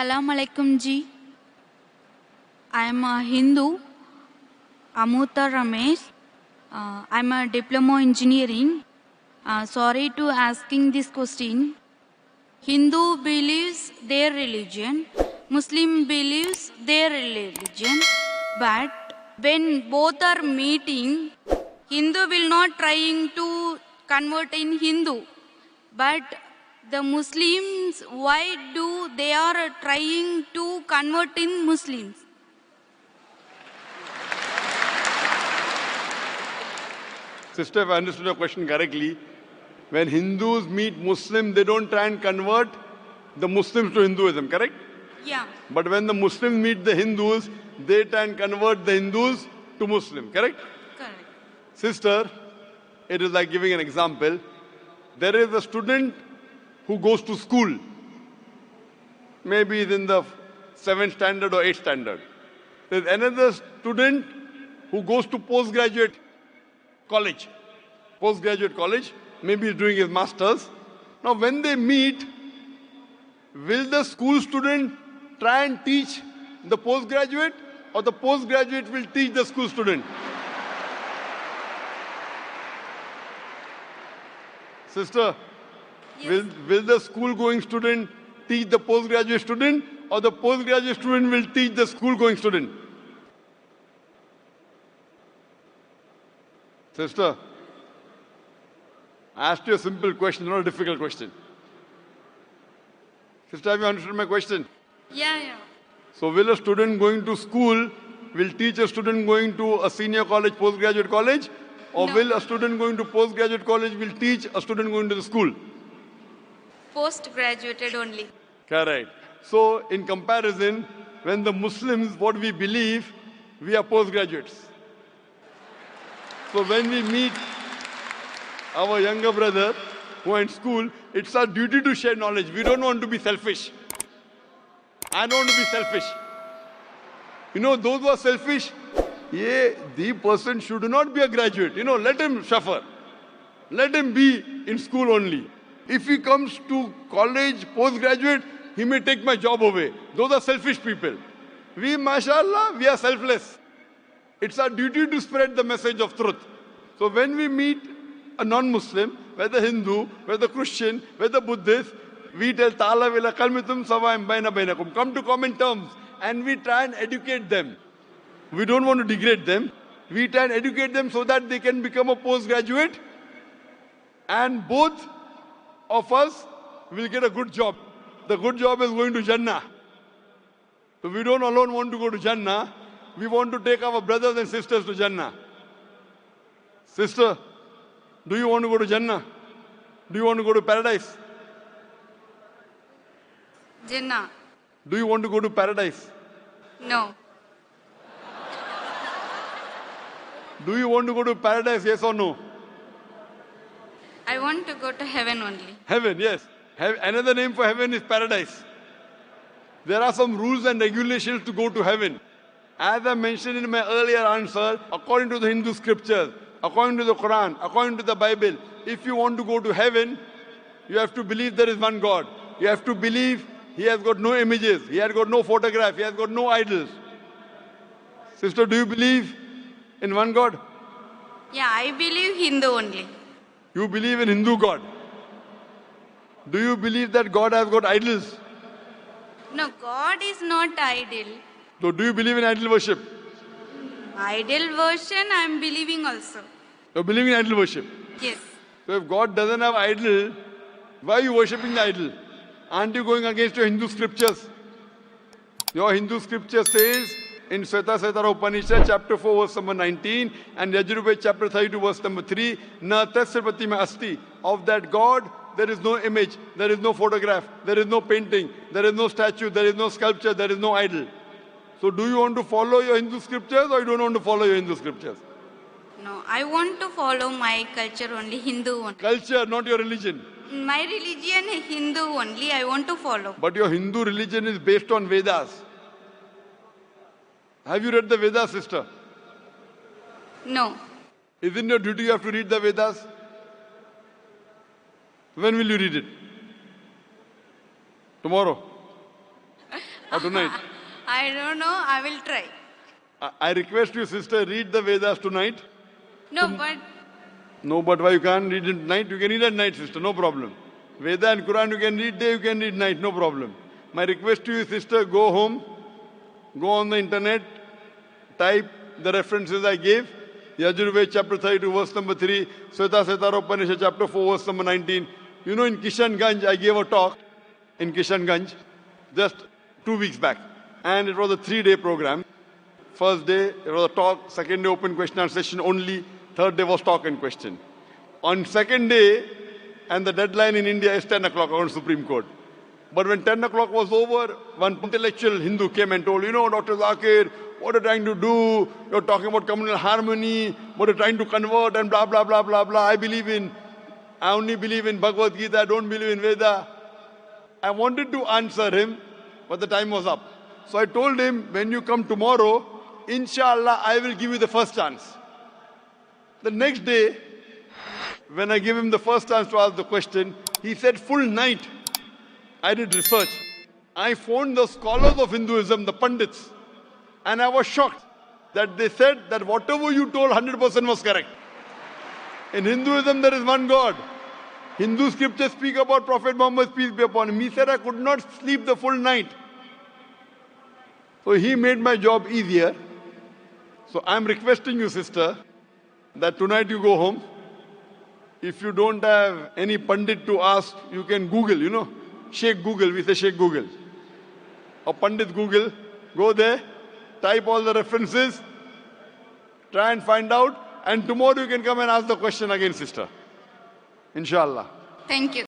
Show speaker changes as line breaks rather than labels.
Salam alaikum ji. I am a Hindu, Amuta Ramesh. I am a diploma engineering. Sorry to asking this question. Hindu believes their religion, Muslim believes their religion, but when both are meeting, Hindu will not trying to convert in Hindu, but the Muslims, why do they are trying to convert in Muslims?
Sister, if I understood your question correctly, when Hindus meet Muslims, they don't try and convert the Muslims to Hinduism, correct?
Yeah.
But when the Muslims meet the Hindus, they try and convert the Hindus to Muslim, correct?
Correct.
Sister, it is like giving an example. There is a student who goes to school. Maybe he's in the 7th standard or 8th standard. There's another student who goes to postgraduate college. Postgraduate college. Maybe he's doing his master's. Now when they meet, will the school student try and teach the postgraduate, or the postgraduate will teach the school student? Sister,
Yes.
will the school-going student teach the postgraduate student, or the postgraduate student will teach the school-going student? Sister, I asked you a simple question, not a difficult question. Sister, have you understood my question?
Yeah.
So will a student going to school will teach a student going to a senior college, postgraduate college? Or
No.
will a student going to postgraduate college will teach a student going to the school?
Post-graduated only.
Correct. So in comparison, when the Muslims, what we believe, we are postgraduates. So when we meet our younger brother who are in school, it's our duty to share knowledge. We don't want to be selfish. I don't want to be selfish. You know, those who are selfish, the person should not be a graduate. You know, let him suffer. Let him be in school only. If he comes to college, postgraduate, he may take my job away. Those are selfish people. We, mashallah, we are selfless. It's our duty to spread the message of truth. So when we meet a non-Muslim, whether Hindu, whether Christian, whether Buddhist, we tell Ta'ala vila kalmitum sawa'im baina bainakum. Come to common terms, and we try and educate them. We don't want to degrade them. We try and educate them so that they can become a postgraduate, and both of us will get a good job. The good job is going to Jannah. So we don't alone want to go to Jannah. We want to take our brothers and sisters to Jannah. Sister, do you want to go to Jannah? Do you want to go to paradise?
Jinnah.
Do you want to go to paradise?
No.
Do you want to go to paradise, yes or no?
I want to go to heaven only.
Heaven, yes. Another name for heaven is paradise. There are some rules and regulations to go to heaven. As I mentioned in my earlier answer, according to the Hindu scriptures, according to the Quran, according to the Bible, if you want to go to heaven, you have to believe there is one God. You have to believe He has got no images, He has got no photograph, He has got no idols. Sister, do you believe in one God?
Yeah, I believe Hindu only.
You believe in Hindu God. Do you believe that God has got idols?
No, God is not idol.
So do you believe in idol worship?
Idol version I am believing also.
You believe in idol worship.
Yes.
So if God doesn't have idol, why are you worshipping the idol? Aren't you going against your Hindu scriptures? Your Hindu scripture says in Svetasvatara Upanishad, chapter 4, verse number 19, and Yajurveda, chapter 32, verse number 3, Na tasya pratima asti. Of that God, there is no image, there is no photograph, there is no painting, there is no statue, there is no sculpture, there is no idol. So do you want to follow your Hindu scriptures, or you don't want to follow your Hindu scriptures?
No, I want to follow my culture only, Hindu only.
Culture, not your religion.
My religion, Hindu only, I want to follow.
But your Hindu religion is based on Vedas. Have you read the Vedas, sister?
No.
Isn't your duty you have to read the Vedas? When will you read it? Tomorrow? or tonight?
I don't know. I will try.
I request you, sister, read the Vedas tonight.
No, but
No, but why you can't read it at night? You can read at night, sister, no problem. Veda and Quran you can read day, you can read night, no problem. My request to you, sister, go home, go on the internet, type the references I gave. Yajurved chapter 32 verse number 3, Sweta Setara Upanishad chapter 4 verse number 19. You know in Kishanganj I gave a talk in Kishanganj just 2 weeks back. And it was a 3-day program. First day it was a talk, second day open question and session only, third day was talk and question. On second day, and the deadline in India is 10 o'clock on Supreme Court. But when 10 o'clock was over, one intellectual Hindu came and told, you know, Dr. Zakir, what are you trying to do? You're talking about communal harmony, what are you trying to convert and blah, blah, blah, blah, blah. I only believe in Bhagavad Gita, I don't believe in Veda. I wanted to answer him, but the time was up. So I told him, when you come tomorrow, inshallah, I will give you the first chance. The next day, when I gave him the first chance to ask the question, he said, full night, I did research. I phoned the scholars of Hinduism, the Pandits, and I was shocked that they said that whatever you told 100% was correct. In Hinduism, there is one God. Hindu scriptures speak about Prophet Muhammad, peace be upon him. He said, I could not sleep the full night. So he made my job easier. So I'm requesting you, sister, that tonight you go home. If you don't have any Pandit to ask, you can Google, you know. Sheikh Google, we say Sheikh Google. Or Pandit Google. Go there, type all the references, try and find out, and tomorrow you can come and ask the question again, sister. Inshallah.
thank you.